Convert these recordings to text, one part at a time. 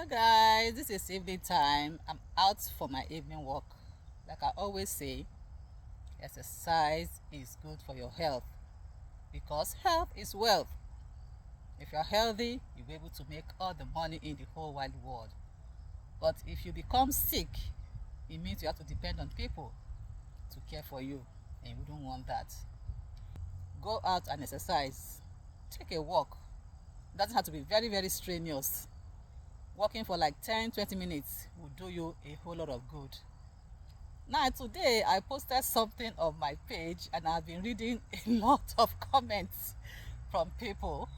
Hello guys, this is evening time. I'm out for my evening walk. Like I always say, exercise is good for your health because health is wealth. If you're healthy, you'll be able to make all the money in the whole wide world. But if you become sick, it means you have to depend on people to care for you, and we don't want that. Go out and exercise. Take a walk. It doesn't have to be very strenuous. Walking for like 10-20 minutes will do you a whole lot of good. Now today I posted something on my page and I've been reading a lot of comments from people.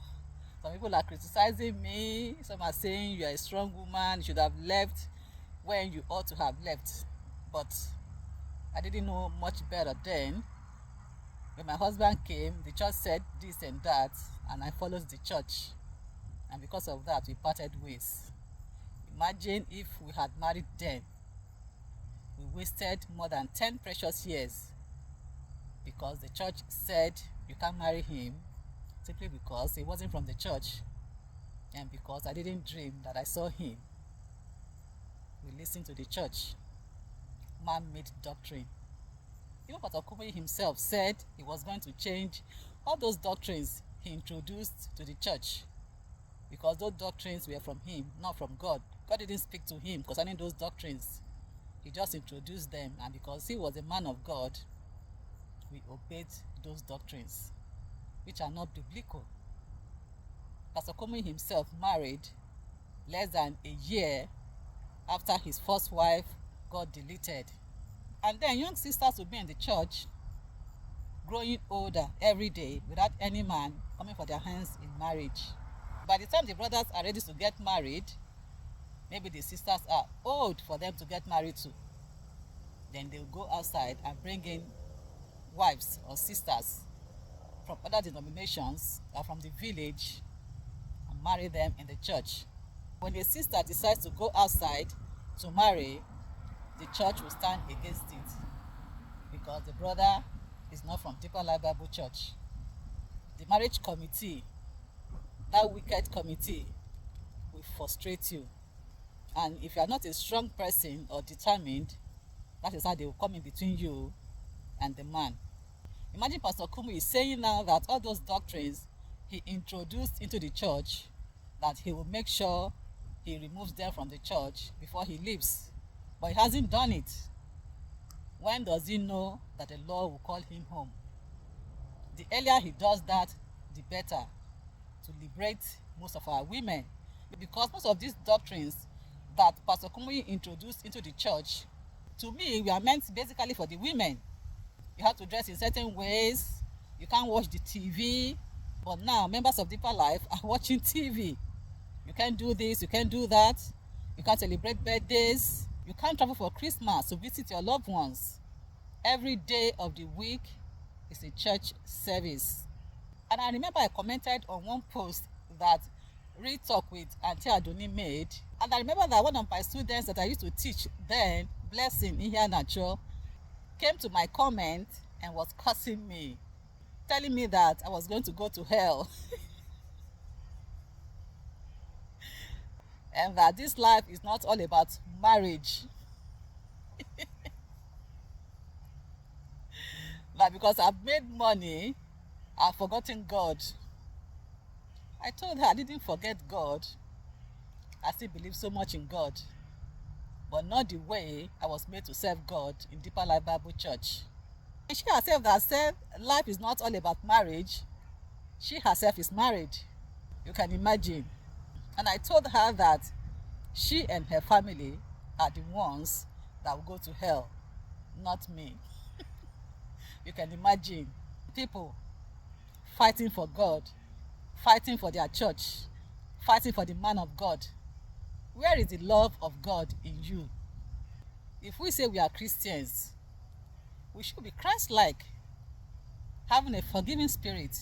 Some people are criticizing me, some are saying you are a strong woman, you should have left when you ought to have left. But I didn't know much better then. When my husband came, the church said this and that, and I followed the church, and because of that we parted ways. Imagine if we had married then. We wasted more than 10 precious years because the church said you can't marry him simply because he wasn't from the church, and because I didn't dream that I saw him. We listened to the church. Man-made doctrine. Even Pastor Kumuyi himself said he was going to change all those doctrines he introduced to the church, because those doctrines were from him, not from God. God didn't speak to him concerning those doctrines. He just introduced them, and because he was a man of God, we obeyed those doctrines, which are not biblical. Pastor Kumuyi himself married less than a year after his first wife got deleted. And then young sisters will be in the church, growing older every day without any man coming for their hands in marriage. By the time the brothers are ready to get married, maybe the sisters are old for them to get married to. Then they'll go outside and bring in wives or sisters from other denominations or from the village and marry them in the church. When a sister decides to go outside to marry, the church will stand against it because the brother is not from Deeperlife Bible Church. The marriage committee, that wicked committee, will frustrate you. And if you are not a strong person or determined, that is how they will come in between you and the man. Imagine Pastor Kumuyi is saying now that all those doctrines he introduced into the church, that he will make sure he removes them from the church before he leaves. But he hasn't done it. When does he know that the Lord will call him home? The earlier he does that, the better, to liberate most of our women. Because most of these doctrines that Pastor Kumuyi introduced into the church, to me, we are meant basically for the women. You have to dress in certain ways. You can't watch the TV. But now, members of Deeperlife are watching TV. You can't do this, you can't do that. You can't celebrate birthdays. You can't travel for Christmas to visit your loved ones. Every day of the week is a church service. And I remember I commented on one post that Real Talk with Auntie Adoni made. And I remember that one of my students that I used to teach then, Blessing Iheanacho, came to my comment and was cursing me, telling me that I was going to go to hell. And that this life is not all about marriage. That because I've made money, I've forgotten God. I told her I didn't forget God. I still believe so much in God, but not the way I was made to serve God in Deeperlife Bible Church. And she herself that said life is not all about marriage. She herself is married. You can imagine. And I told her that she and her family are the ones that will go to hell, not me. You can imagine people fighting for God, fighting for their church, fighting for the man of God. Where is the love of God in you? If we say we are Christians, we should be Christ-like, having a forgiving spirit,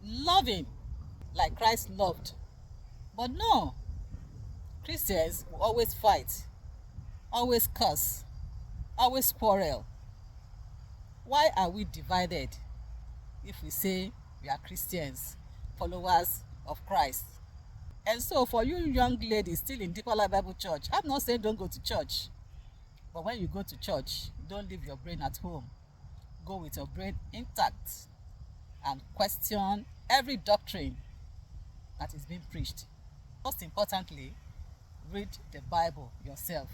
loving like Christ loved. But no, Christians will always fight, always curse, always quarrel. Why are we divided if we say we are Christians, followers of Christ? And so for you young ladies still in Deeperlife Bible Church, I'm not saying don't go to church. But when you go to church, don't leave your brain at home. Go with your brain intact and question every doctrine that is being preached. Most importantly, read the Bible yourself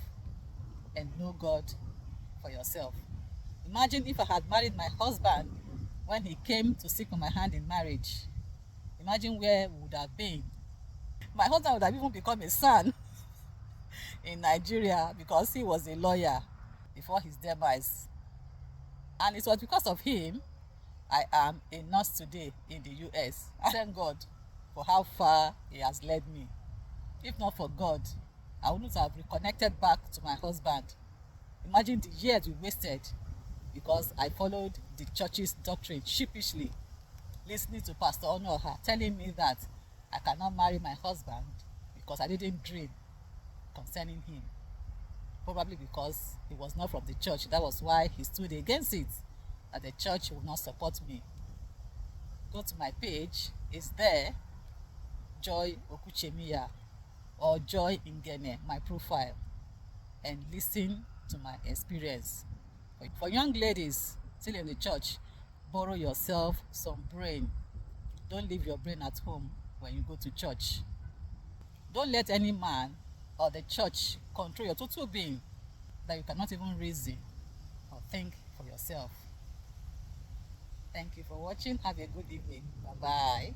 and know God for yourself. Imagine if I had married my husband when he came to seek my hand in marriage. Imagine where we would have been. My husband would have even become a son in Nigeria because he was a lawyer before his demise. And it was because of him I am a nurse today in the US. I thank God for how far he has led me. If not for God, I wouldn't have reconnected back to my husband. Imagine the years we wasted because I followed the church's doctrine sheepishly, listening to Pastor Onoha telling me that I cannot marry my husband because I didn't dream concerning him. Probably because he was not from the church. That was why he stood against it, that the church will not support me. Go to my page, it's there, Joy Okuchemiya or Joy Ingene, my profile, and listen to my experience. For young ladies still in the church, borrow yourself some brain. Don't leave your brain at home when you go to church. Don't let any man or the church control your total being that you cannot even reason or think for yourself. Thank you for watching. Have a good evening. Bye-bye.